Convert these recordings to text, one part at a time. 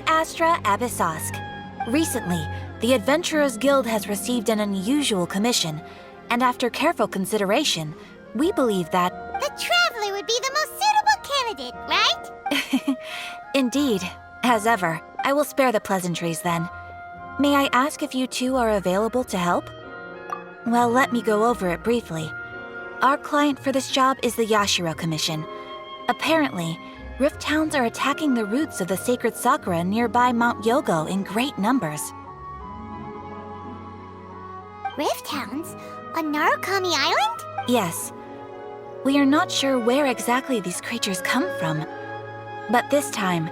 Astra Abyssosk. Recently, the Adventurers Guild has received an unusual commission, and after careful consideration, we believe that... The Traveler would be the most suitable candidate, right? Indeed. As ever, I will spare the pleasantries then. May I ask if you two are available to help? Well, let me go over it briefly. Our client for this job is the Yashiro Commission. Apparently, Rift Hounds are attacking the roots of the sacred sakura nearby Mount Yogo in great numbers. Rift Hounds? On Narukami Island? Yes. We are not sure where exactly these creatures come from, but this time,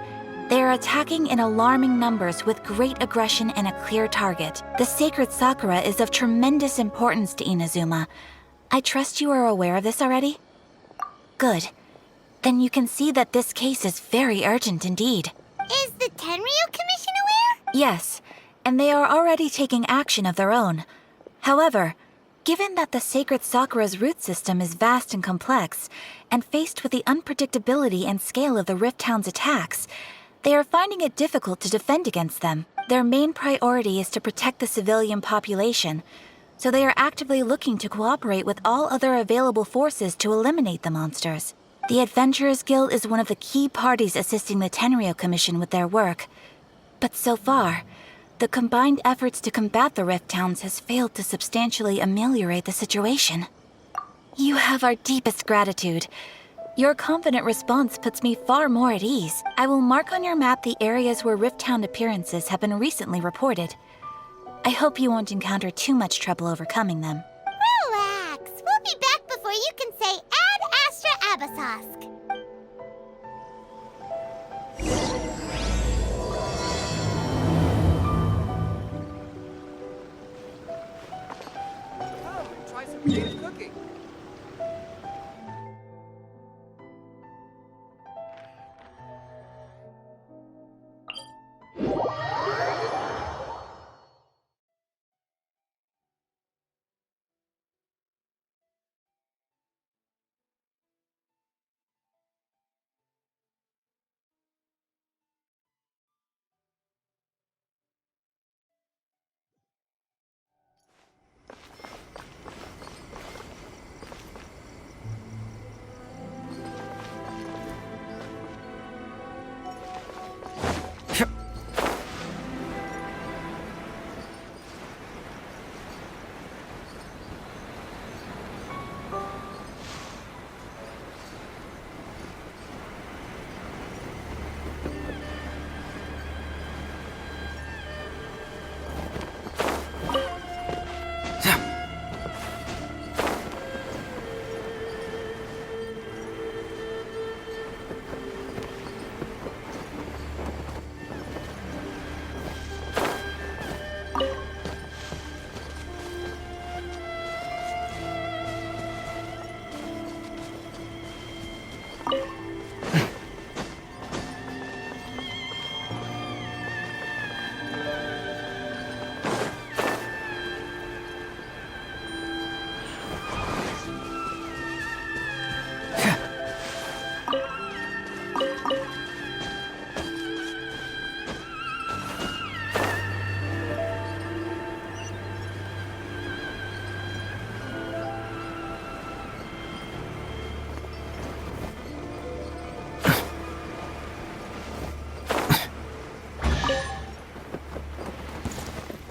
they are attacking in alarming numbers with great aggression and a clear target. The sacred sakura is of tremendous importance to Inazuma. I trust you are aware of this already? Good. Then you can see that this case is very urgent indeed. Is the Tenryu Commission aware? Yes, and they are already taking action of their own. However, given that the sacred sakura's root system is vast and complex, and faced with the unpredictability and scale of the Rift Hound's attacks, they are finding it difficult to defend against them. Their main priority is to protect the civilian population, so they are actively looking to cooperate with all other available forces to eliminate the monsters. The Adventurers Guild is one of the key parties assisting the Tenryu Commission with their work. But so far, the combined efforts to combat the Rift Hounds has failed to substantially ameliorate the situation. You have our deepest gratitude. Your confident response puts me far more at ease. I will mark on your map the areas where Rift Hound appearances have been recently reported. I hope you won't encounter too much trouble overcoming them. Relax. We'll be back before you can say Ad Astra Abyssosk. Try some creative cooking.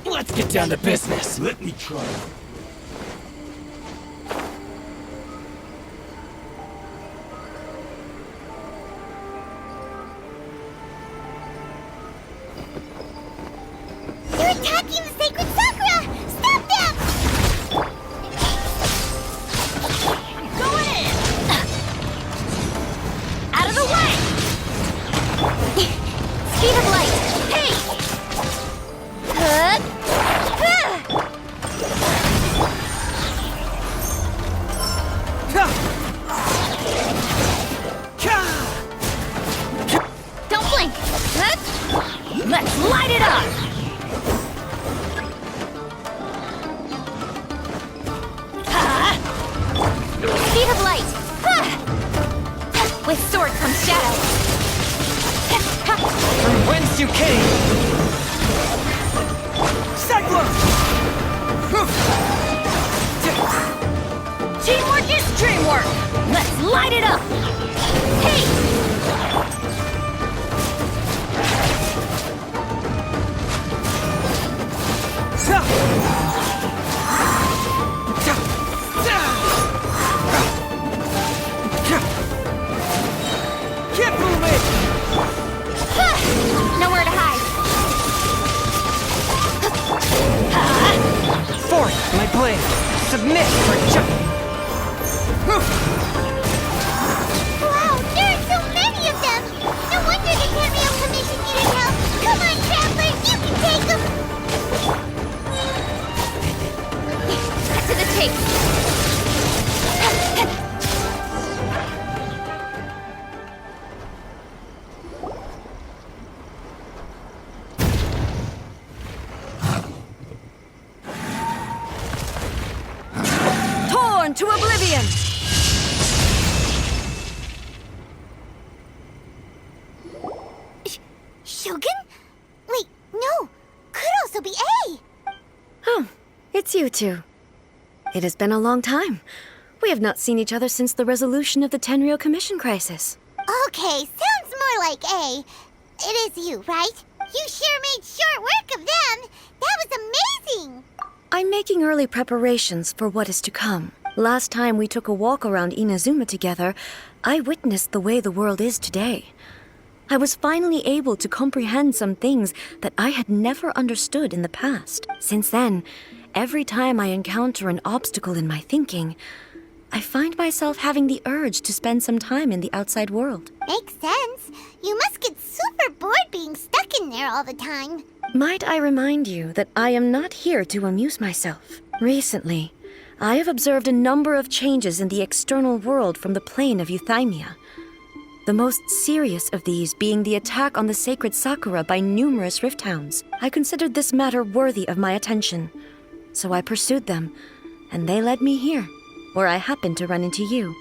Let's get down to business. Let me try. They're attacking the sacred sakura! Stop them! Going in! Out of the way! Speed of light! Hey! Don't blink! Let's light it up! Speed of light! With sword comes shadow! From whence you came! Cyclone! Teamwork is dreamwork! Let's light it up! Hey! Can't fool me! Nowhere to hide. Forth, my blade! Submit for Wow, there are so many of them! No wonder the Cameo Commission needed help! Come on, Traveler, you can take them! Cut to the chase! Torn to oblivion! Shogun? Wait, no! Could also be A! Oh, it's you two. It has been a long time. We have not seen each other since the resolution of the Tenryou Commission crisis. Okay, sounds more like A. It is you, right? You sure made short work of them! That was amazing! I'm making early preparations for what is to come. Last time we took a walk around Inazuma together, I witnessed the way the world is today. I was finally able to comprehend some things that I had never understood in the past. Since then, every time I encounter an obstacle in my thinking, I find myself having the urge to spend some time in the outside world. Makes sense. You must get super bored being stuck in there all the time. Might I remind you that I am not here to amuse myself. Recently, I have observed a number of changes in the external world from the plane of Euthymia. The most serious of these being the attack on the sacred Sakura by numerous rift hounds. I considered this matter worthy of my attention, so I pursued them, and they led me here, where I happened to run into you.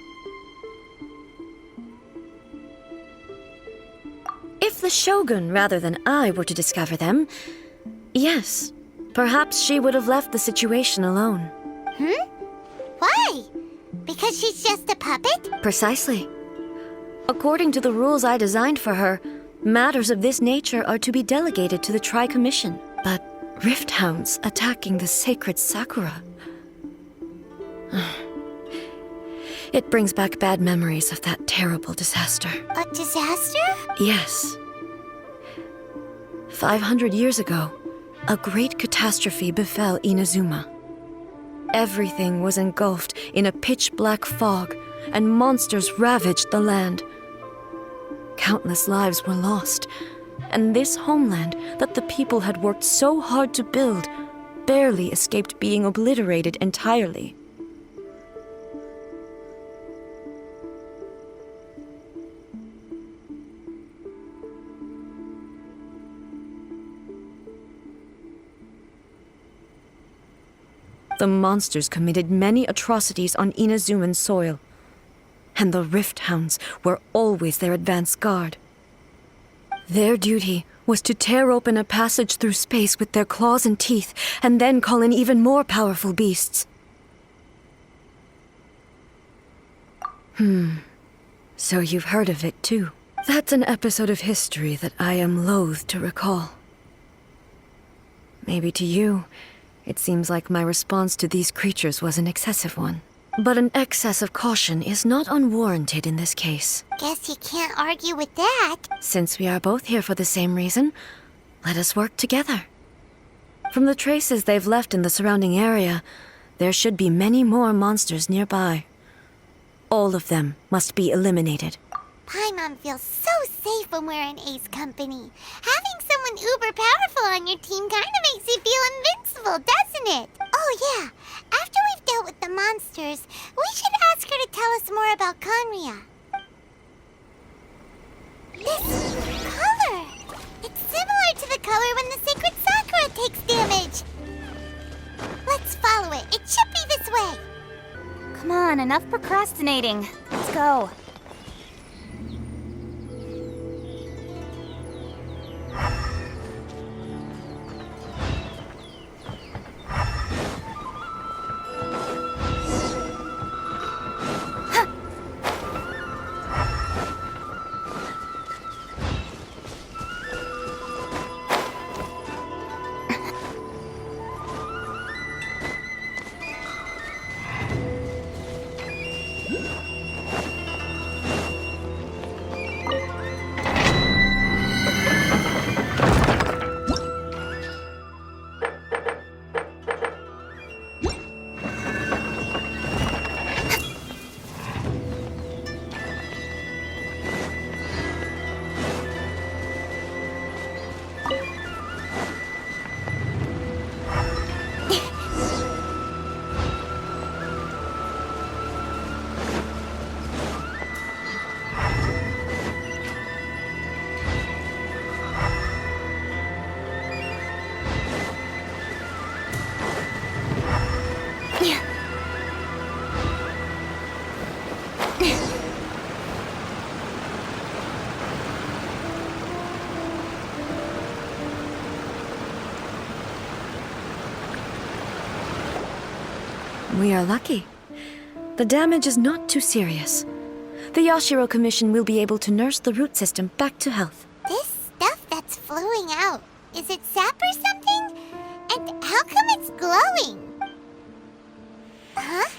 If the Shogun rather than I were to discover them, yes, perhaps she would have left the situation alone. Why? Because she's just a puppet? Precisely. According to the rules I designed for her, matters of this nature are to be delegated to the Tri-Commission. But rift hounds attacking the sacred Sakura... It brings back bad memories of that terrible disaster. A disaster? Yes. 500 years ago, a great catastrophe befell Inazuma. Everything was engulfed in a pitch-black fog, and monsters ravaged the land. Countless lives were lost, and this homeland that the people had worked so hard to build barely escaped being obliterated entirely. The monsters committed many atrocities on Inazuman soil, and the rift hounds were always their advance guard. Their duty was to tear open a passage through space with their claws and teeth, and then call in even more powerful beasts. So you've heard of it too. That's an episode of history that I am loath to recall. Maybe to you, it seems like my response to these creatures was an excessive one. But an excess of caution is not unwarranted in this case. Guess you can't argue with that. Since we are both here for the same reason, let us work together. From the traces they've left in the surrounding area, there should be many more monsters nearby. All of them must be eliminated. Paimon feels so safe when we're in Ace company. Having someone uber powerful on your team kind of makes you feel invincible, doesn't it? Oh yeah, after we've dealt with the monsters, we should ask her to tell us more about Conria. This color! It's similar to the color when the sacred Sakura takes damage. Let's follow it. It should be this way. Come on, enough procrastinating. Let's go. We are lucky. The damage is not too serious. The Yashiro Commission will be able to nurse the root system back to health. This stuff that's flowing out, is it sap or something? And how come it's glowing? Huh?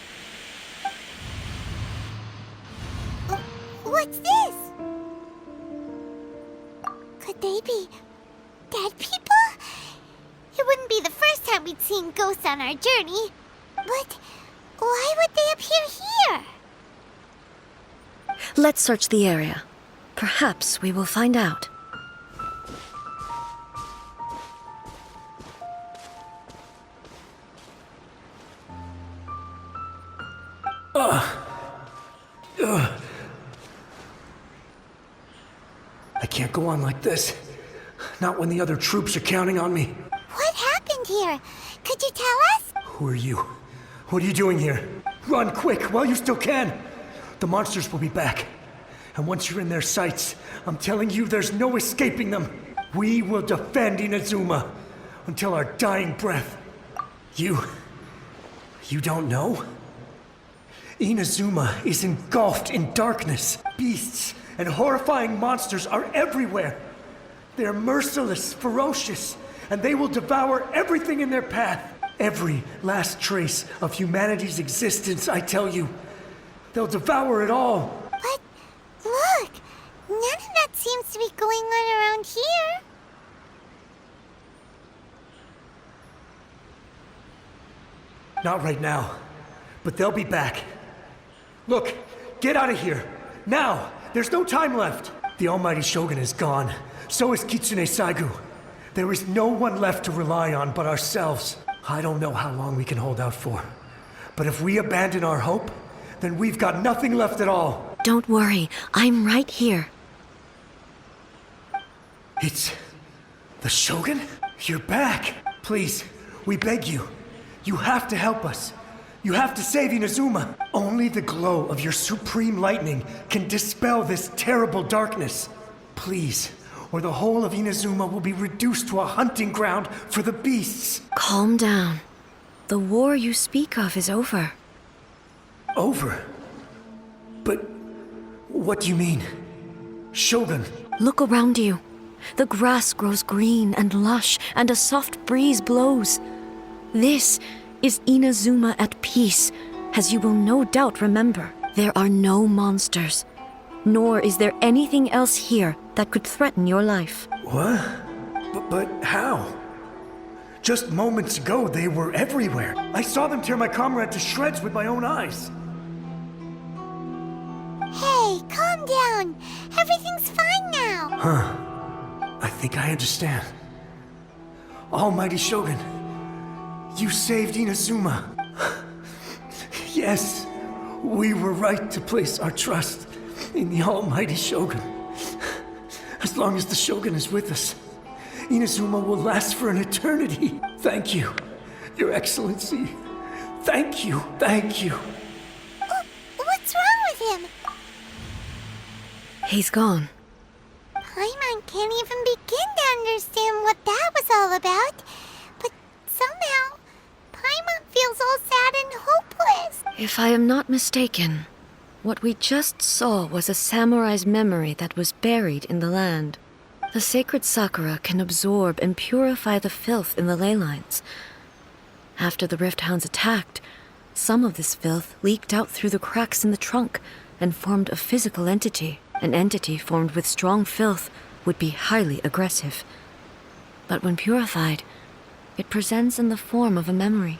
What's this? Could they be dead people? It wouldn't be the first time we'd seen ghosts on our journey. But why would they appear here? Let's search the area. Perhaps we will find out. I can't go on like this. Not when the other troops are counting on me. What happened here? Could you tell us? Who are you? What are you doing here? Run quick while you still can. The monsters will be back. And once you're in their sights, I'm telling you there's no escaping them. We will defend Inazuma until our dying breath. You don't know? Inazuma is engulfed in darkness. Beasts and horrifying monsters are everywhere. They're merciless, ferocious, and they will devour everything in their path. Every last trace of humanity's existence, I tell you. They'll devour it all. But look, none of that seems to be going on around here. Not right now, but they'll be back. Look, get out of here. Now! There's no time left. The almighty Shogun is gone. So is Kitsune Saigu. There is no one left to rely on but ourselves. I don't know how long we can hold out for. But if we abandon our hope, then we've got nothing left at all. Don't worry, I'm right here. It's the Shogun? You're back. Please, we beg you. You have to help us. You have to save Inazuma. Only the glow of your supreme lightning can dispel this terrible darkness. Please, or the whole of Inazuma will be reduced to a hunting ground for the beasts. Calm down. The war you speak of is over. Over? But what do you mean? Shogun? Look around you. The grass grows green and lush, and a soft breeze blows. This is Inazuma at peace, as you will no doubt remember. There are no monsters, nor is there anything else here that could threaten your life. What? But how? Just moments ago, they were everywhere. I saw them tear my comrade to shreds with my own eyes. Hey, calm down. Everything's fine now. I think I understand. Almighty Shogun, you saved Inazuma. Yes, we were right to place our trust in the Almighty Shogun. As long as the Shogun is with us, Inazuma will last for an eternity. Thank you, Your Excellency. Thank you, thank you. What's wrong with him? He's gone. Paimon can't even begin to understand what that was all about. But somehow, Paimon feels all sad and hopeless. If I am not mistaken, what we just saw was a samurai's memory that was buried in the land. The sacred sakura can absorb and purify the filth in the ley lines. After the Rift Hounds attacked, some of this filth leaked out through the cracks in the trunk and formed a physical entity. An entity formed with strong filth would be highly aggressive. But when purified, it presents in the form of a memory.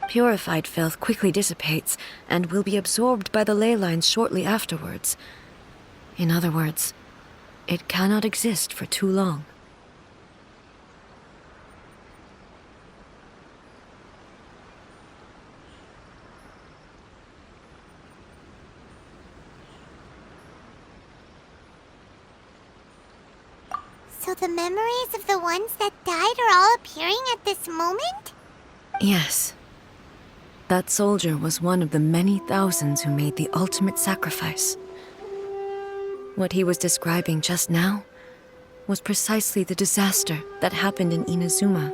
Purified filth quickly dissipates and will be absorbed by the ley lines shortly afterwards. In other words, it cannot exist for too long. So the memories of the ones that died are all appearing at this moment? Yes. That soldier was one of the many thousands who made the ultimate sacrifice. What he was describing just now was precisely the disaster that happened in Inazuma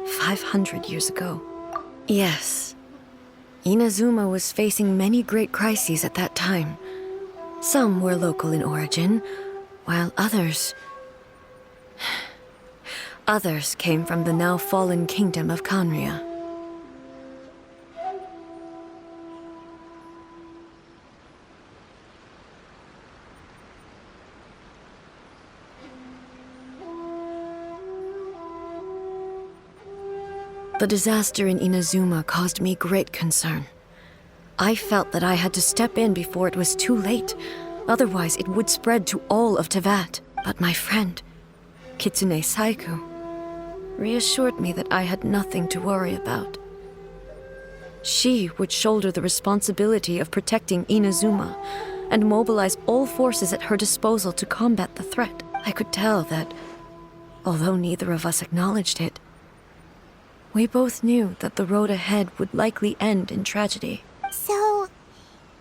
500 years ago. Yes. Inazuma was facing many great crises at that time. Some were local in origin, while others came from the now fallen kingdom of Kanria. The disaster in Inazuma caused me great concern. I felt that I had to step in before it was too late. Otherwise, it would spread to all of Tevat. But my friend, Kitsune Saiku, reassured me that I had nothing to worry about. She would shoulder the responsibility of protecting Inazuma and mobilize all forces at her disposal to combat the threat. I could tell that, although neither of us acknowledged it, we both knew that the road ahead would likely end in tragedy. So,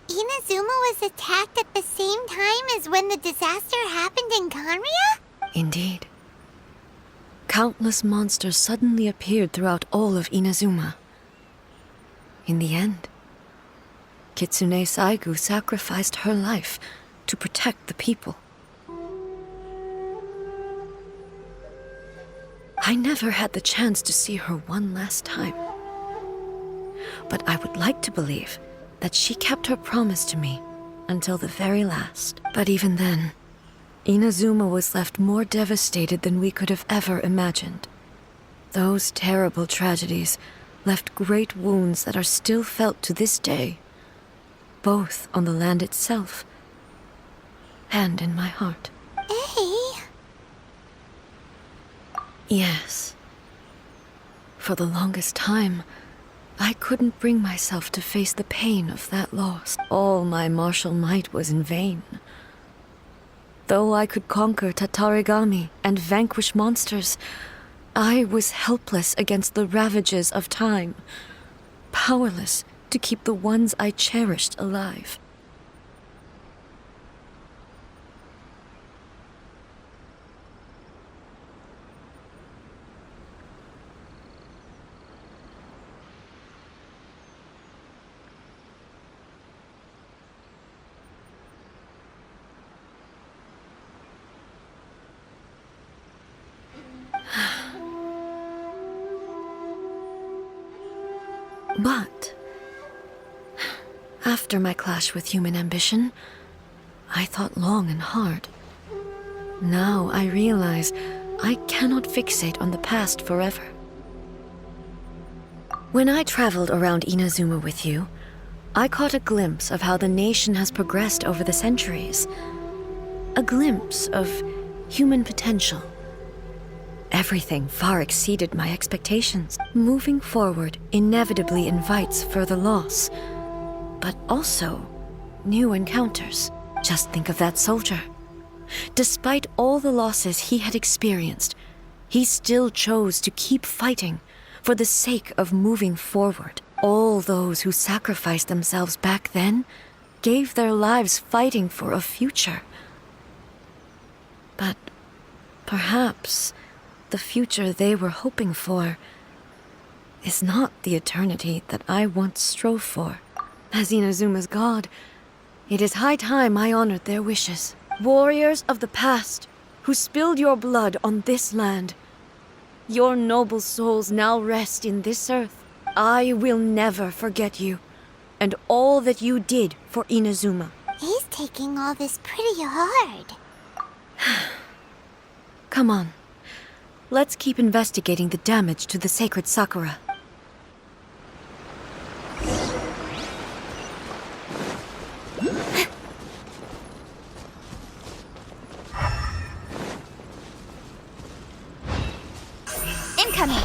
Inazuma was attacked at the same time as when the disaster happened in Kanria? Indeed. Countless monsters suddenly appeared throughout all of Inazuma. In the end, Kitsune Saigu sacrificed her life to protect the people. I never had the chance to see her one last time. But I would like to believe that she kept her promise to me until the very last. But even then, Inazuma was left more devastated than we could have ever imagined. Those terrible tragedies left great wounds that are still felt to this day, both on the land itself and in my heart. Ei? Yes. For the longest time, I couldn't bring myself to face the pain of that loss. All my martial might was in vain. Though I could conquer Tatarigami and vanquish monsters, I was helpless against the ravages of time, powerless to keep the ones I cherished alive. But after my clash with human ambition, I thought long and hard. Now I realize I cannot fixate on the past forever. When I traveled around Inazuma with you, I caught a glimpse of how the nation has progressed over the centuries. A glimpse of human potential. Everything far exceeded my expectations. Moving forward inevitably invites further loss, but also new encounters. Just think of that soldier. Despite all the losses he had experienced, he still chose to keep fighting for the sake of moving forward. All those who sacrificed themselves back then gave their lives fighting for a future. But perhaps the future they were hoping for is not the eternity that I once strove for. As Inazuma's god, it is high time I honored their wishes. Warriors of the past, who spilled your blood on this land, your noble souls now rest in this earth. I will never forget you, and all that you did for Inazuma. He's taking all this pretty hard. Come on. Let's keep investigating the damage to the sacred Sakura. Incoming!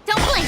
Don't blink!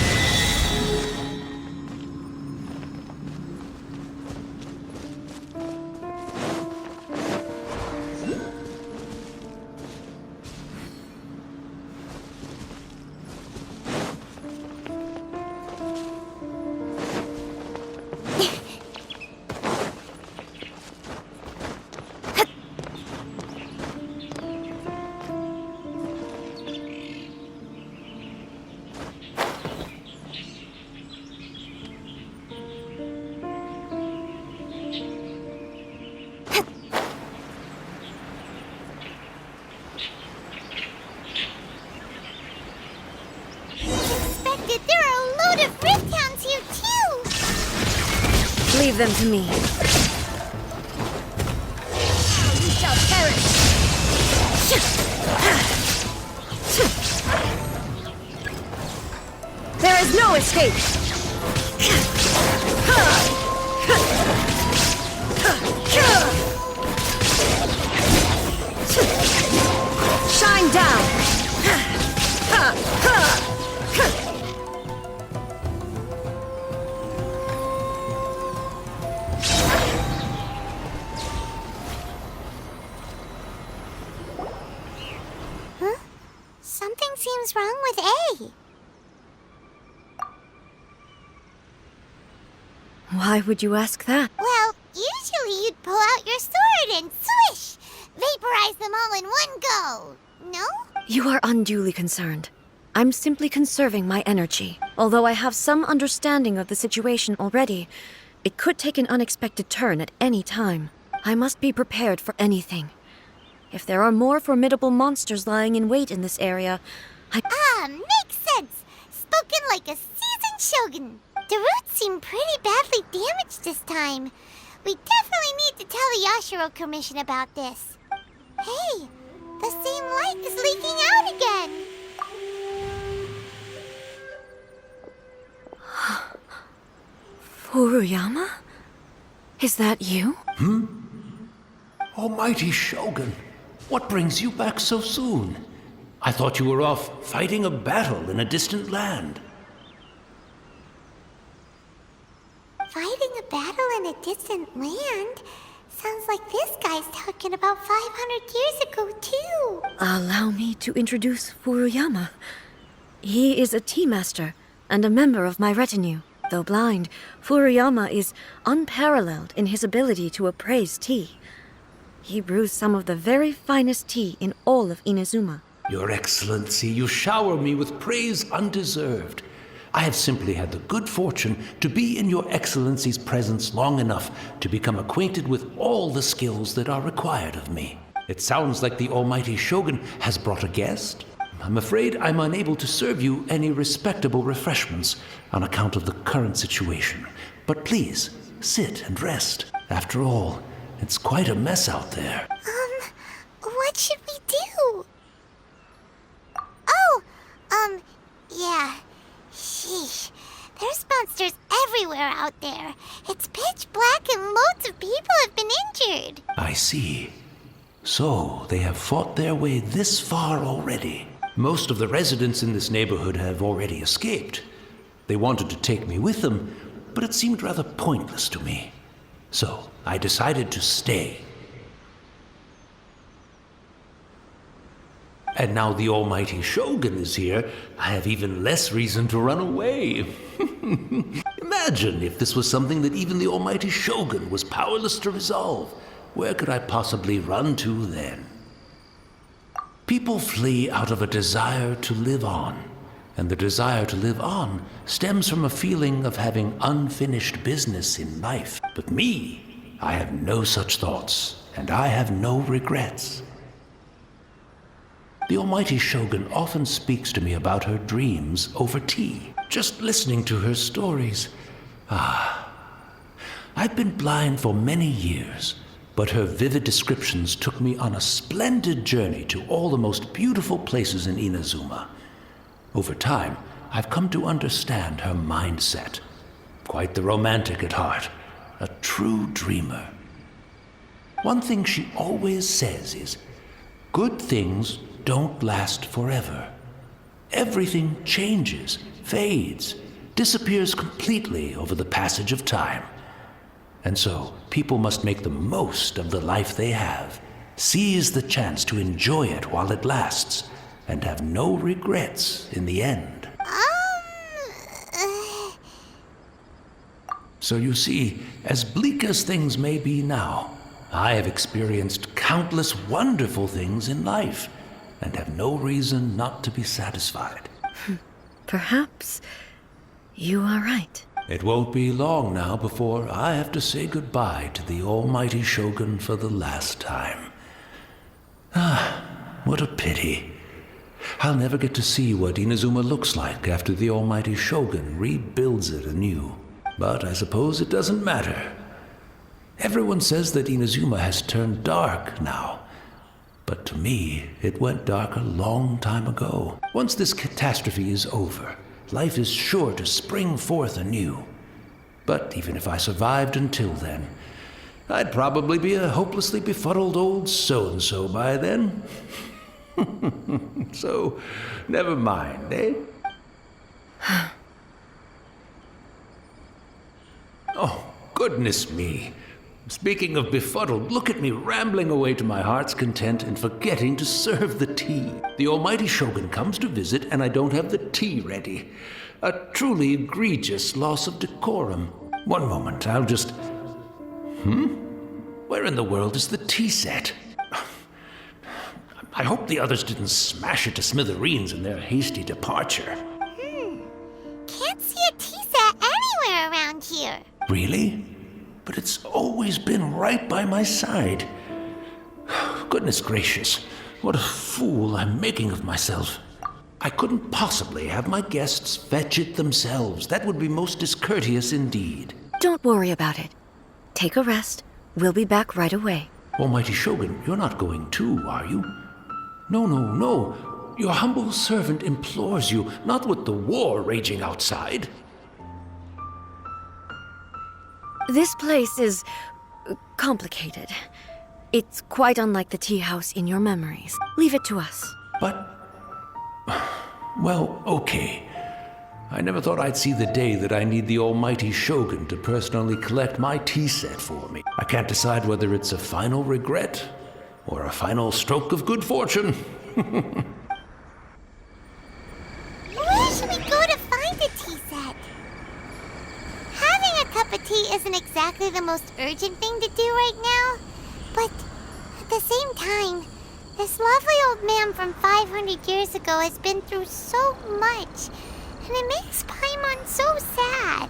Leave them to me. You shall perish! There is no escape! Shine down! Something seems wrong with A. Why would you ask that? Well, usually you'd pull out your sword and swish! Vaporize them all in one go! No? You are unduly concerned. I'm simply conserving my energy. Although I have some understanding of the situation already, it could take an unexpected turn at any time. I must be prepared for anything. If there are more formidable monsters lying in wait in this area, Makes sense! Spoken like a seasoned shogun. The roots seem pretty badly damaged this time. We definitely need to tell the Yashiro Commission about this. Hey, the same light is leaking out again. Furuyama? Is that you? Almighty Shogun, what brings you back so soon? I thought you were off fighting a battle in a distant land. Fighting a battle in a distant land? Sounds like this guy's talking about 500 years ago, too. Allow me to introduce Furuyama. He is a tea master and a member of my retinue. Though blind, Furuyama is unparalleled in his ability to appraise tea. He brews some of the very finest tea in all of Inazuma. Your Excellency, you shower me with praise undeserved. I have simply had the good fortune to be in Your Excellency's presence long enough to become acquainted with all the skills that are required of me. It sounds like the Almighty Shogun has brought a guest. I'm afraid I'm unable to serve you any respectable refreshments on account of the current situation. But please, sit and rest. After all, it's quite a mess out there. What should we do? Yeah. Sheesh. There's monsters everywhere out there. It's pitch black and loads of people have been injured. I see. So, they have fought their way this far already. Most of the residents in this neighborhood have already escaped. They wanted to take me with them, but it seemed rather pointless to me. So, I decided to stay. And now the Almighty Shogun is here, I have even less reason to run away. Imagine if this was something that even the Almighty Shogun was powerless to resolve. Where could I possibly run to then? People flee out of a desire to live on, and the desire to live on stems from a feeling of having unfinished business in life. But me, I have no such thoughts, and I have no regrets. The Almighty Shogun often speaks to me about her dreams over tea. Just listening to her stories. I've been blind for many years, but her vivid descriptions took me on a splendid journey to all the most beautiful places in Inazuma. Over time, I've come to understand her mindset. Quite the romantic at heart, a true dreamer. One thing she always says is, good things don't last forever. Everything changes, fades, disappears completely over the passage of time. And so, people must make the most of the life they have, seize the chance to enjoy it while it lasts, and have no regrets in the end. So you see, as bleak as things may be now, I have experienced countless wonderful things in life, and have no reason not to be satisfied. Perhaps you are right. It won't be long now before I have to say goodbye to the Almighty Shogun for the last time. What a pity. I'll never get to see what Inazuma looks like after the Almighty Shogun rebuilds it anew. But I suppose it doesn't matter. Everyone says that Inazuma has turned dark now. But to me, it went dark a long time ago. Once this catastrophe is over, life is sure to spring forth anew. But even if I survived until then, I'd probably be a hopelessly befuddled old so-and-so by then. So, never mind, eh? Oh, goodness me. Speaking of befuddled, look at me rambling away to my heart's content and forgetting to serve the tea. The almighty Shogun comes to visit and I don't have the tea ready. A truly egregious loss of decorum. One moment, I'll just... Where in the world is the tea set? I hope the others didn't smash it to smithereens in their hasty departure. Can't see a tea set anywhere around here. Really? But it's always been right by my side. Goodness gracious, what a fool I'm making of myself. I couldn't possibly have my guests fetch it themselves. That would be most discourteous indeed. Don't worry about it. Take a rest. We'll be back right away. Almighty Shogun, you're not going too, are you? No. Your humble servant implores you, not with the war raging outside. This place is complicated. It's quite unlike the tea house in your memories. Leave it to us. But... well, okay. I never thought I'd see the day that I need the almighty Shogun to personally collect my tea set for me. I can't decide whether it's a final regret or a final stroke of good fortune. Where should we go to find a tea set? Having a cup of tea isn't exactly the most urgent thing to do right now. But at the same time, this lovely old man from 500 years ago has been through so much. And it makes Paimon so sad.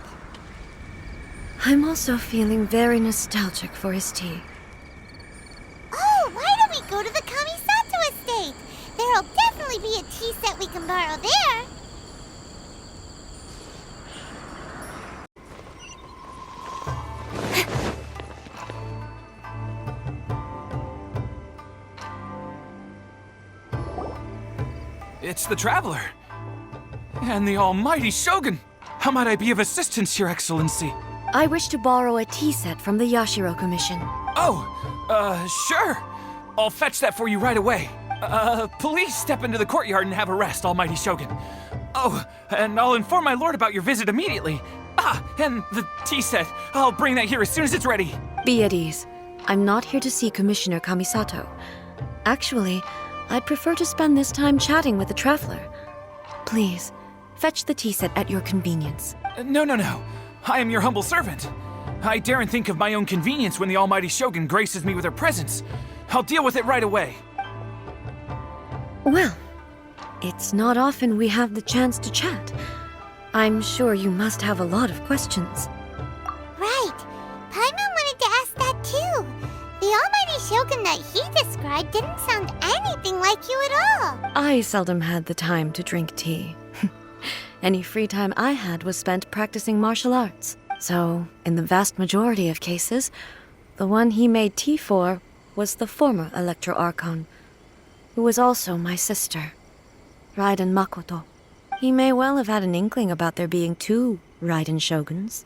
I'm also feeling very nostalgic for his tea. Oh, why don't we go to the Kamisato estate? There'll definitely be a tea set we can borrow there. It's the Traveler. And the almighty Shogun. How might I be of assistance, Your Excellency? I wish to borrow a tea set from the Yashiro Commission. Sure. I'll fetch that for you right away. Please step into the courtyard and have a rest, almighty Shogun. Oh, and I'll inform my lord about your visit immediately. And the tea set. I'll bring that here as soon as it's ready. Be at ease. I'm not here to see Commissioner Kamisato. Actually, I'd prefer to spend this time chatting with the Traveler. Please, fetch the tea set at your convenience. No. I am your humble servant. I daren't think of my own convenience when the almighty Shogun graces me with her presence. I'll deal with it right away. Well, it's not often we have the chance to chat. I'm sure you must have a lot of questions. Right. Paimon wanted to ask that too. The almighty Shogun that he described didn't sound anything like you at all. I seldom had the time to drink tea. Any free time I had was spent practicing martial arts. So, in the vast majority of cases, the one he made tea for was the former Electro Archon, who was also my sister, Raiden Makoto. He may well have had an inkling about there being two Raiden Shoguns,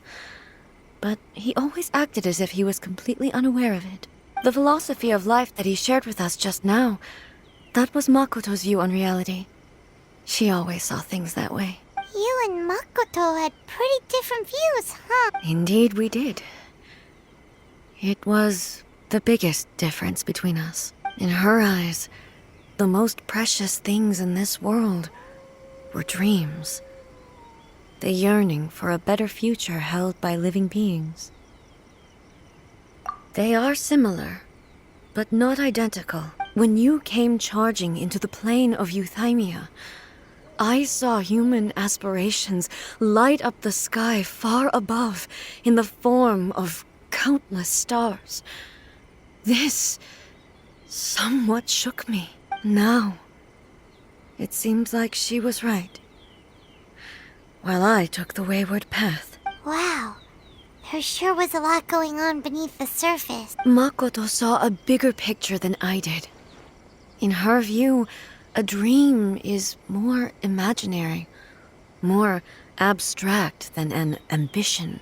but he always acted as if he was completely unaware of it. The philosophy of life that he shared with us just now, that was Makoto's view on reality. She always saw things that way. You and Makoto had pretty different views, huh? Indeed we did. It was the biggest difference between us. In her eyes, the most precious things in this world were dreams. The yearning for a better future held by living beings. They are similar, but not identical. When you came charging into the plane of Euthymia, I saw human aspirations light up the sky far above in the form of countless stars. This somewhat shook me. Now, it seems like she was right, while I took the wayward path. Wow, There sure was a lot going on beneath the surface. Makoto saw a bigger picture than I did. In her view, a dream is more imaginary, more abstract than an ambition.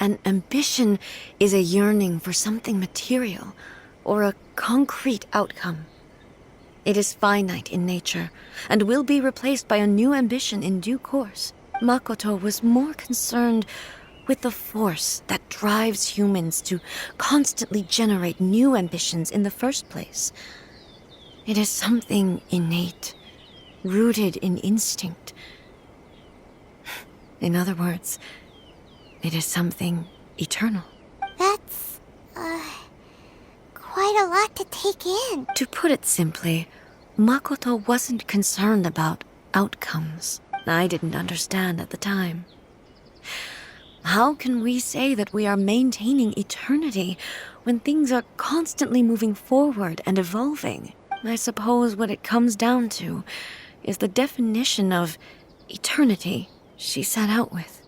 An ambition is a yearning for something material or a concrete outcome. It is finite in nature and will be replaced by a new ambition in due course. Makoto was more concerned with the force that drives humans to constantly generate new ambitions in the first place. It is something innate, rooted in instinct. In other words, it is something eternal. That's, quite a lot to take in. To put it simply, Makoto wasn't concerned about outcomes. I didn't understand at the time. How can we say that we are maintaining eternity when things are constantly moving forward and evolving? I suppose what it comes down to is the definition of eternity she set out with.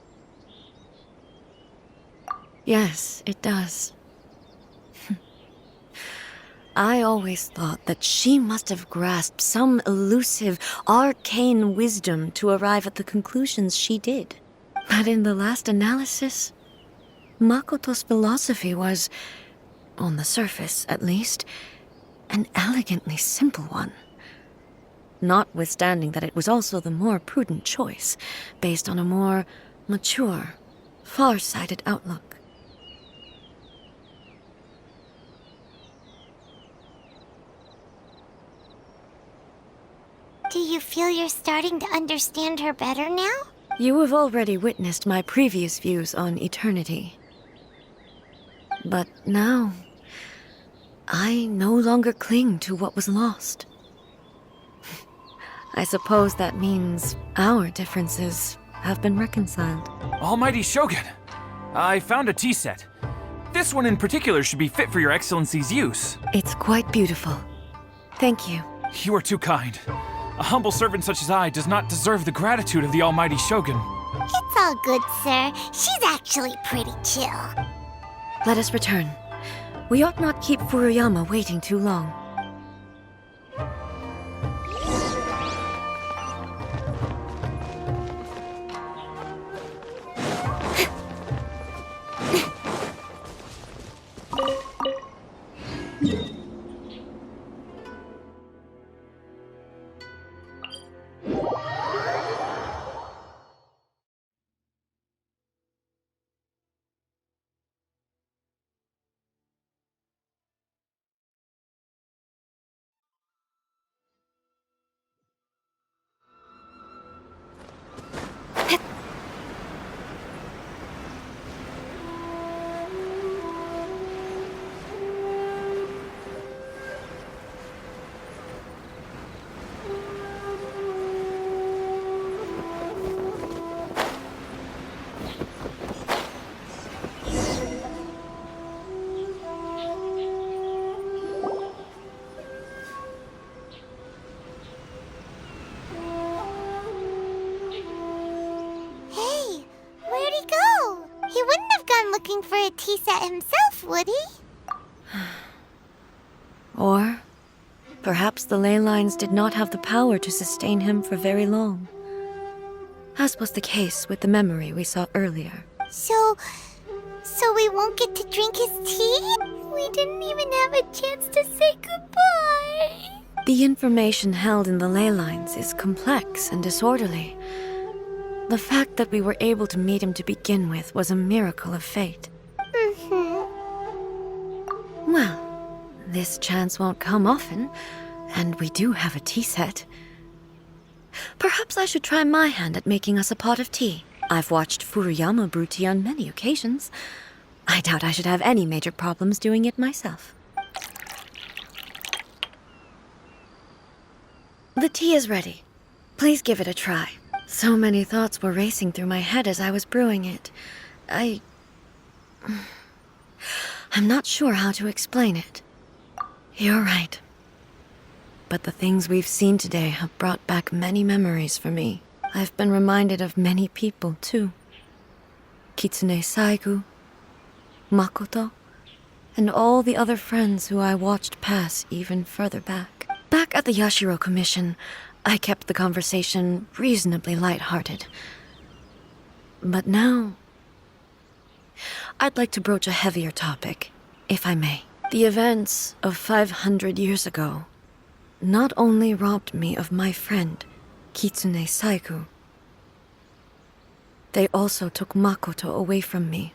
Yes, it does. I always thought that she must have grasped some elusive, arcane wisdom to arrive at the conclusions she did. But in the last analysis, Makoto's philosophy was, on the surface at least, an elegantly simple one. Notwithstanding that it was also the more prudent choice, based on a more mature, far-sighted outlook. Do you feel you're starting to understand her better now? You have already witnessed my previous views on eternity. But now, I no longer cling to what was lost. I suppose that means our differences have been reconciled. Almighty Shogun, I found a tea set. This one in particular should be fit for your Excellency's use. It's quite beautiful. Thank you. You are too kind. A humble servant such as I does not deserve the gratitude of the Almighty Shogun. It's all good, sir. She's actually pretty chill. Let us return. We ought not keep Furuyama waiting too long. Looking for a tea set himself, would he? Or perhaps the ley lines did not have the power to sustain him for very long, as was the case with the memory we saw earlier. So we won't get to drink his tea? We didn't even have a chance to say goodbye. The information held in the ley lines is complex and disorderly. The fact that we were able to meet him to begin with was a miracle of fate. Well, this chance won't come often, and we do have a tea set. Perhaps I should try my hand at making us a pot of tea. I've watched Furuyama brew tea on many occasions. I doubt I should have any major problems doing it myself. The tea is ready. Please give it a try. So many thoughts were racing through my head as I was brewing it. I'm not sure how to explain it. You're right. But the things we've seen today have brought back many memories for me. I've been reminded of many people, too. Kitsune Saigu, Makoto, and all the other friends who I watched pass even further back. Back at the Yashiro Commission, I kept the conversation reasonably lighthearted. But now, I'd like to broach a heavier topic, if I may. The events of 500 years ago not only robbed me of my friend, Kitsune Saigu, they also took Makoto away from me,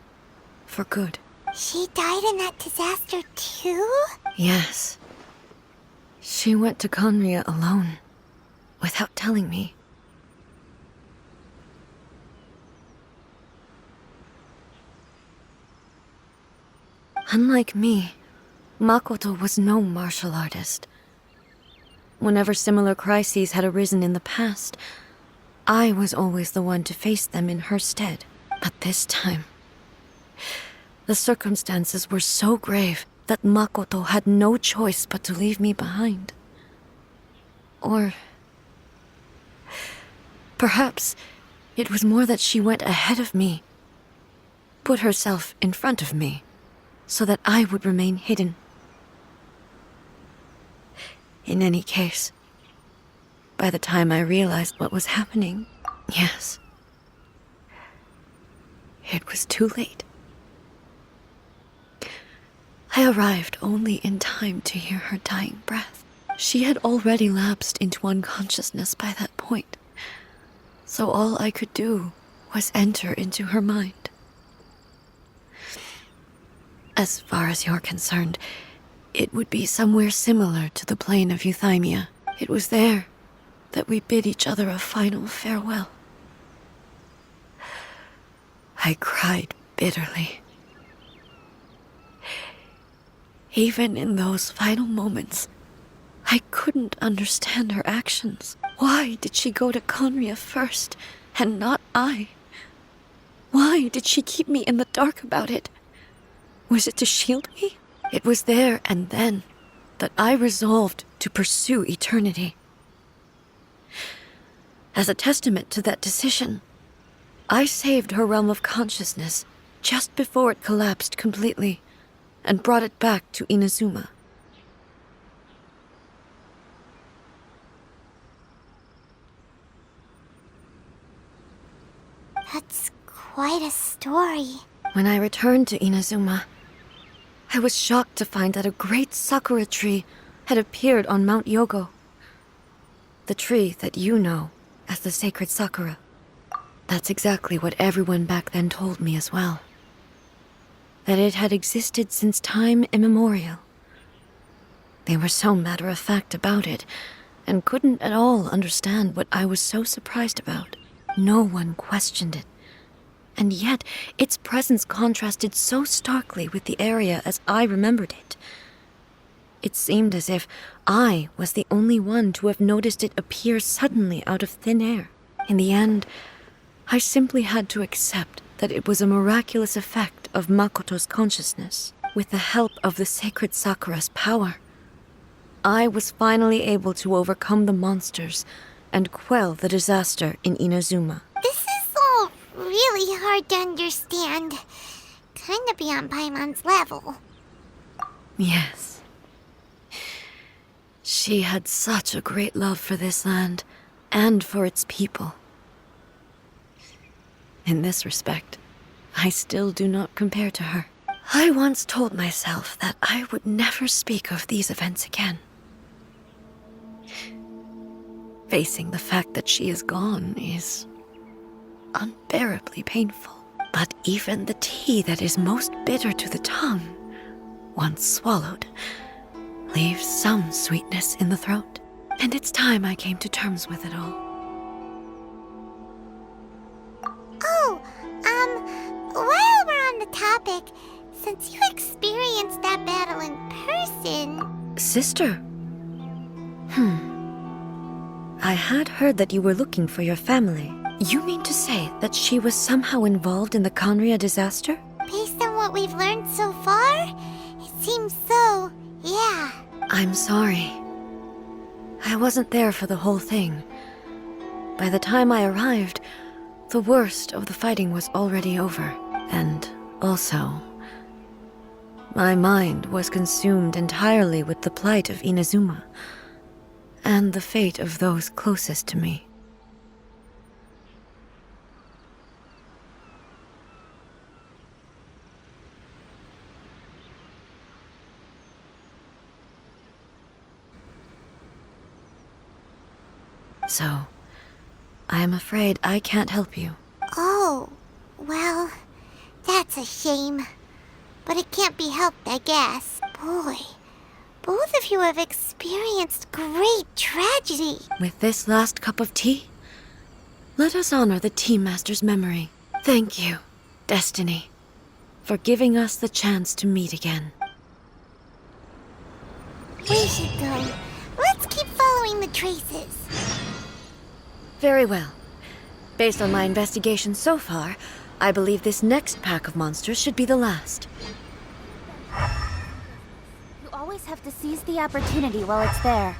for good. She died in that disaster too? Yes. She went to Conria alone, without telling me. Unlike me, Makoto was no martial artist. Whenever similar crises had arisen in the past, I was always the one to face them in her stead. But this time, the circumstances were so grave that Makoto had no choice but to leave me behind. Or perhaps it was more that she went ahead of me, put herself in front of me, so that I would remain hidden. In any case, by the time I realized what was happening, yes, it was too late. I arrived only in time to hear her dying breath. She had already lapsed into unconsciousness by that point, so all I could do was enter into her mind. As far as you're concerned, it would be somewhere similar to the plain of Euthymia. It was there that we bid each other a final farewell. I cried bitterly. Even in those final moments, I couldn't understand her actions. Why did she go to Conria first, and not I? Why did she keep me in the dark about it? Was it to shield me? It was there and then that I resolved to pursue eternity. As a testament to that decision, I saved her realm of consciousness just before it collapsed completely and brought it back to Inazuma. That's quite a story. When I returned to Inazuma, I was shocked to find that a great sakura tree had appeared on Mount Yogo. The tree that you know as the sacred sakura. That's exactly what everyone back then told me as well. That it had existed since time immemorial. They were so matter-of-fact about it, and couldn't at all understand what I was so surprised about. No one questioned it. And yet, its presence contrasted so starkly with the area as I remembered it. It seemed as if I was the only one to have noticed it appear suddenly out of thin air. In the end, I simply had to accept that it was a miraculous effect of Makoto's consciousness. With the help of the sacred Sakura's power, I was finally able to overcome the monsters and quell the disaster in Inazuma. This is all really hard to understand. Kinda beyond Paimon's level. Yes. She had such a great love for this land and for its people. In this respect, I still do not compare to her. I once told myself that I would never speak of these events again. Facing the fact that she is gone is unbearably painful. But even the tea that is most bitter to the tongue, once swallowed, leaves some sweetness in the throat. And it's time I came to terms with it all. Oh, while we're on the topic, since you experienced that battle in person... Sister? I had heard that you were looking for your family. You mean to say that she was somehow involved in the Conria disaster? Based on what we've learned so far, it seems so, yeah. I'm sorry. I wasn't there for the whole thing. By the time I arrived, the worst of the fighting was already over. And also, my mind was consumed entirely with the plight of Inazuma and the fate of those closest to me. So, I am afraid I can't help you. Oh, well, that's a shame. But it can't be helped, I guess. Boy, both of you have experienced great tragedy. With this last cup of tea, let us honor the Tea Master's memory. Thank you, Destiny, for giving us the chance to meet again. We should go. Let's keep following the traces. Very well. Based on my investigation so far, I believe this next pack of monsters should be the last. You always have to seize the opportunity while it's there.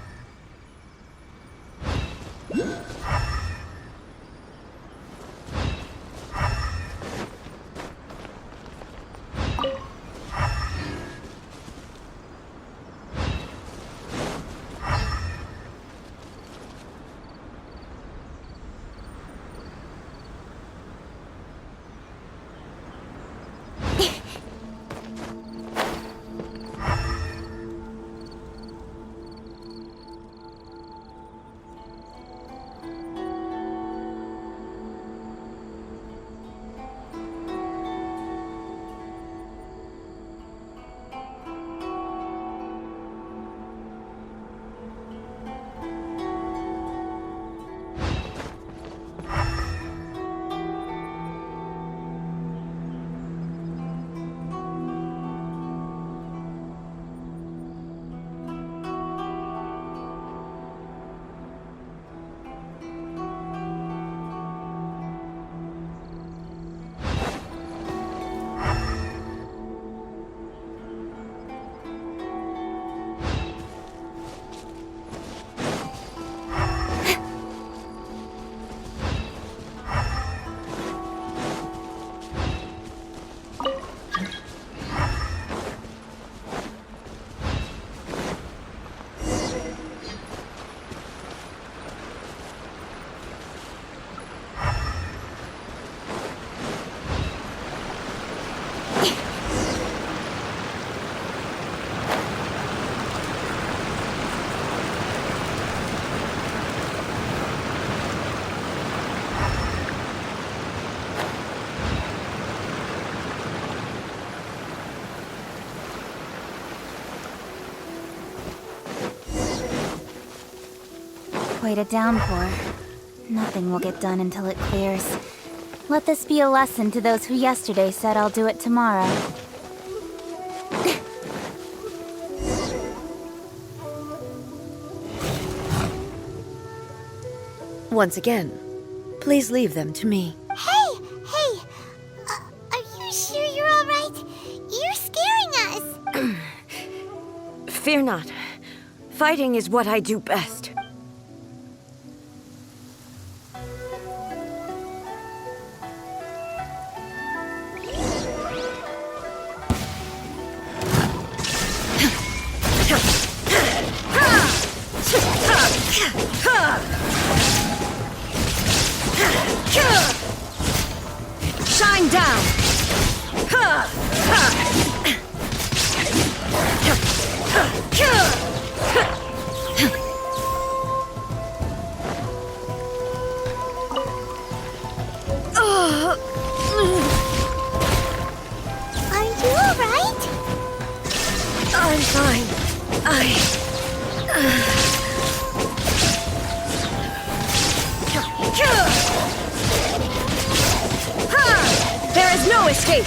Quite a downpour. Nothing will get done until it clears. Let this be a lesson to those who yesterday said I'll do it tomorrow. Once again, please leave them to me. Hey! Are you sure you're all right? You're scaring us! Fear not. Fighting is what I do best. Shine down! Are you all right? I'm fine. There is no escape!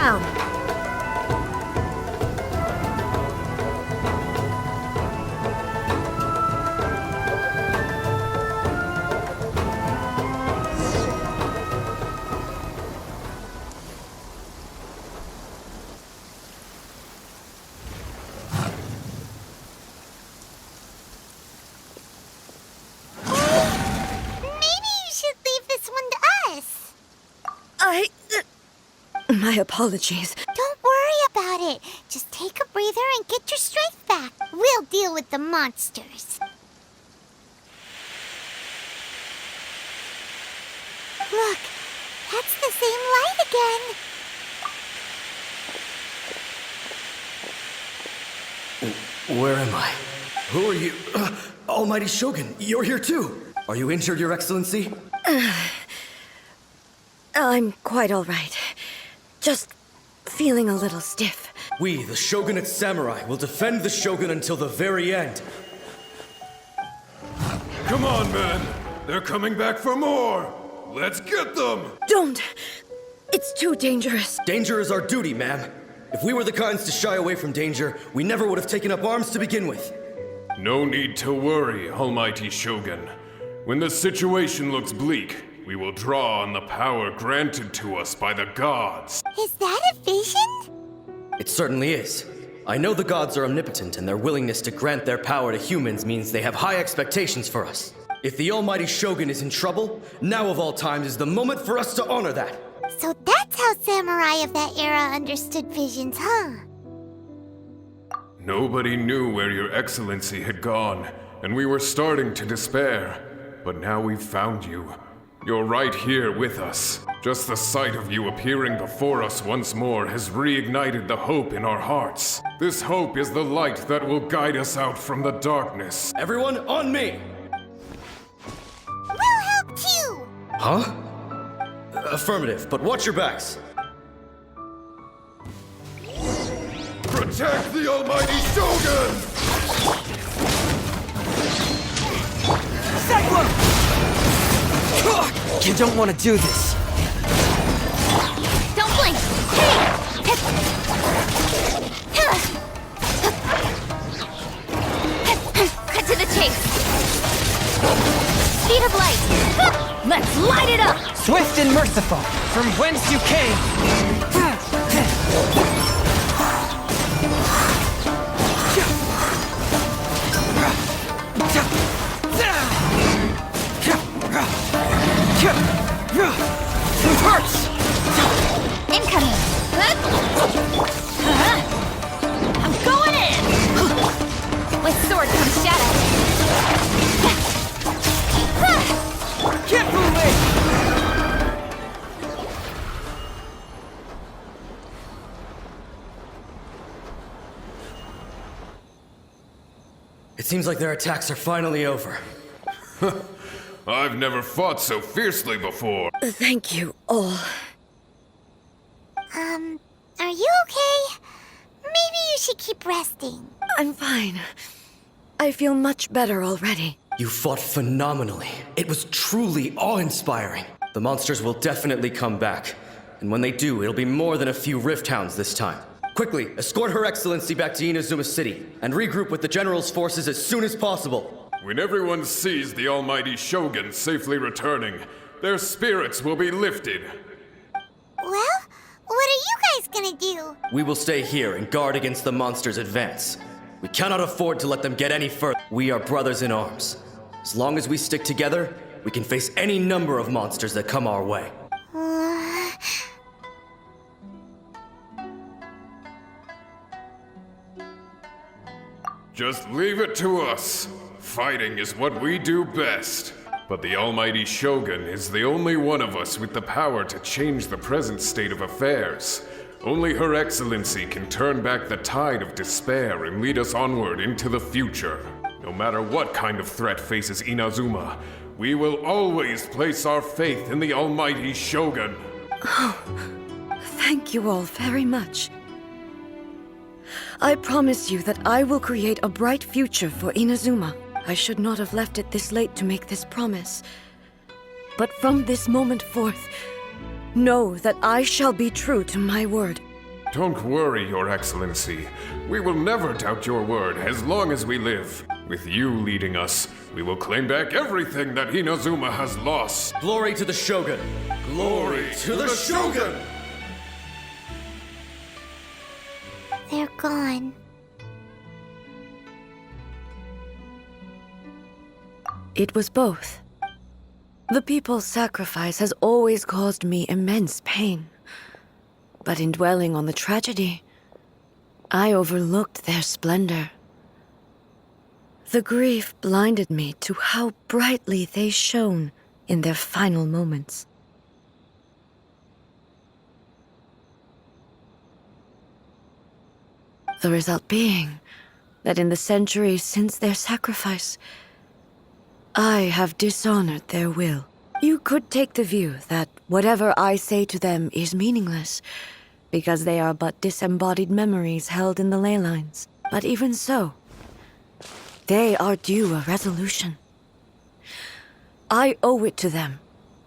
down. Maybe you should leave this one to us. My apologies. Don't worry about it. Just take a breather and get your strength back. We'll deal with the monsters. Look, that's the same light again. Where am I? Who are you? Almighty Shogun, you're here too. Are you injured, Your Excellency? I'm quite all right. Just feeling a little stiff. We, the Shogunate Samurai, will defend the Shogun until the very end. Come on, men. They're coming back for more. Let's get them. Don't! It's too dangerous. Danger is our duty, ma'am. If we were the kinds to shy away from danger, we never would have taken up arms to begin with. No need to worry, Almighty Shogun. When the situation looks bleak, we will draw on the power granted to us by the gods. Is that a vision? It certainly is. I know the gods are omnipotent, and their willingness to grant their power to humans means they have high expectations for us. If the Almighty Shogun is in trouble, now of all times is the moment for us to honor that. So that's how samurai of that era understood visions, huh? Nobody knew where Your Excellency had gone, and we were starting to despair. But now we've found you. You're right here with us. Just the sight of you appearing before us once more has reignited the hope in our hearts. This hope is the light that will guide us out from the darkness. Everyone, on me! We'll help too! Huh? Affirmative, but watch your backs. Protect the Almighty Shogun! Cyclone! You don't want to do this. Don't blink! Cut to the chase! Speed of light! Let's light it up! Swift and merciful, from whence you came. It hurts! Incoming! I'm going in! With sword comes shadow. Get moving! It seems like their attacks are finally over. I've never fought so fiercely before. Thank you all. Are you okay? Maybe you should keep resting. I'm fine. I feel much better already. You fought phenomenally. It was truly awe-inspiring. The monsters will definitely come back. And when they do, it'll be more than a few Rift Hounds this time. Quickly, escort Her Excellency back to Inazuma City, and regroup with the General's forces as soon as possible. When everyone sees the Almighty Shogun safely returning, their spirits will be lifted. Well, what are you guys gonna do? We will stay here and guard against the monsters' advance. We cannot afford to let them get any further. We are brothers in arms. As long as we stick together, we can face any number of monsters that come our way. Just leave it to us. Fighting is what we do best. But the Almighty Shogun is the only one of us with the power to change the present state of affairs. Only Her Excellency can turn back the tide of despair and lead us onward into the future. No matter what kind of threat faces Inazuma, we will always place our faith in the Almighty Shogun. Thank you all very much. I promise you that I will create a bright future for Inazuma. I should not have left it this late to make this promise. But from this moment forth, know that I shall be true to my word. Don't worry, Your Excellency. We will never doubt your word as long as we live. With you leading us, we will claim back everything that Inazuma has lost. Glory to the Shogun! Glory to the Shogun! They're gone. It was both. The people's sacrifice has always caused me immense pain. But in dwelling on the tragedy, I overlooked their splendor. The grief blinded me to how brightly they shone in their final moments. The result being that in the centuries since their sacrifice, I have dishonored their will. You could take the view that whatever I say to them is meaningless, because they are but disembodied memories held in the ley lines. But even so, they are due a resolution. I owe it to them,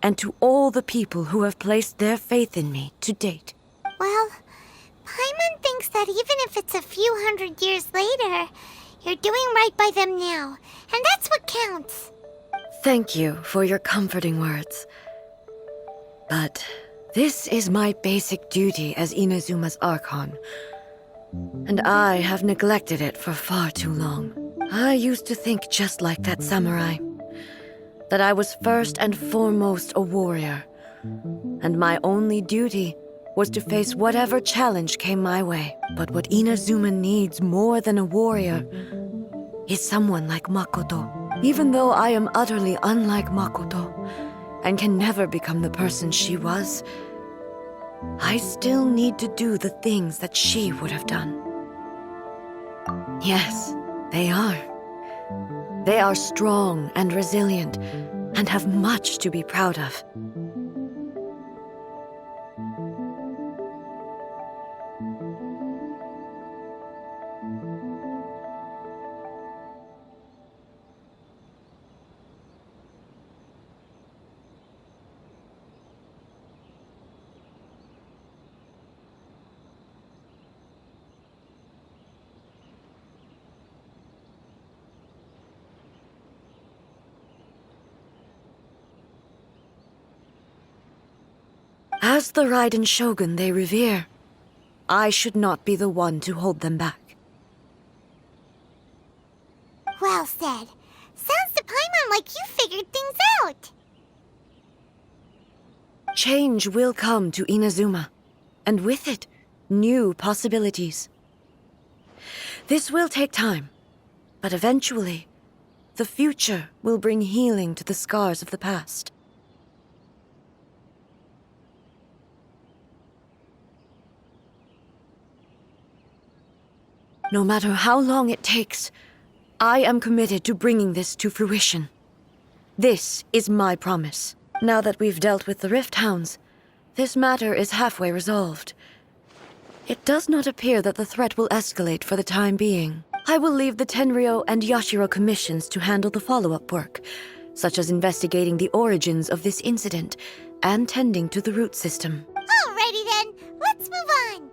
and to all the people who have placed their faith in me to date. Well, Paimon thinks that even if it's a few hundred years later, you're doing right by them now, and that's what counts. Thank you for your comforting words. But this is my basic duty as Inazuma's Archon, and I have neglected it for far too long. I used to think just like that samurai, that I was first and foremost a warrior, and my only duty was to face whatever challenge came my way. But what Inazuma needs more than a warrior is someone like Makoto. Even though I am utterly unlike Makoto, and can never become the person she was, I still need to do the things that she would have done. Yes, they are. They are strong and resilient, and have much to be proud of. As the Raiden Shogun they revere, I should not be the one to hold them back. Well said. Sounds to Paimon like you figured things out. Change will come to Inazuma, and with it, new possibilities. This will take time, but eventually, the future will bring healing to the scars of the past. No matter how long it takes, I am committed to bringing this to fruition. This is my promise. Now that we've dealt with the Rift Hounds, this matter is halfway resolved. It does not appear that the threat will escalate for the time being. I will leave the Tenryo and Yashiro commissions to handle the follow-up work, such as investigating the origins of this incident and tending to the root system. Alrighty then, let's move on.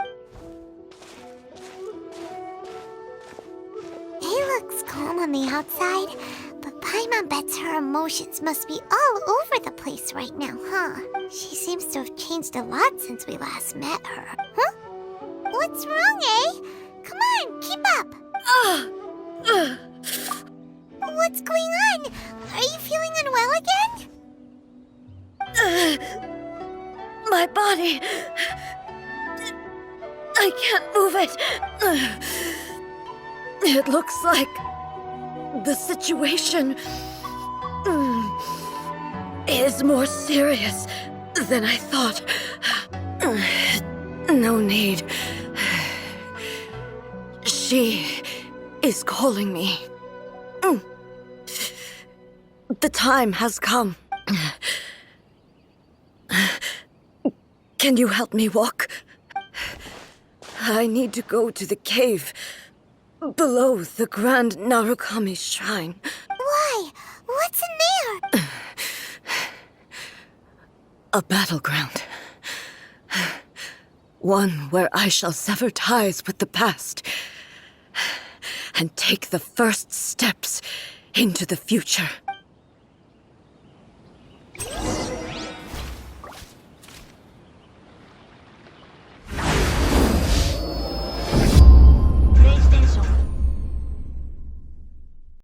He looks calm on the outside, but Paimon bets her emotions must be all over the place right now, huh? She seems to have changed a lot since we last met her. Huh? What's wrong, eh? Come on, keep up. What's going on? Are you feeling unwell again? My body... I can't move it. It looks like the situation is more serious than I thought. No need. She is calling me. The time has come. Can you help me walk? I need to go to the cave below the Grand Narukami Shrine. Why? What's in there? A battleground. One where I shall sever ties with the past and take the first steps into the future.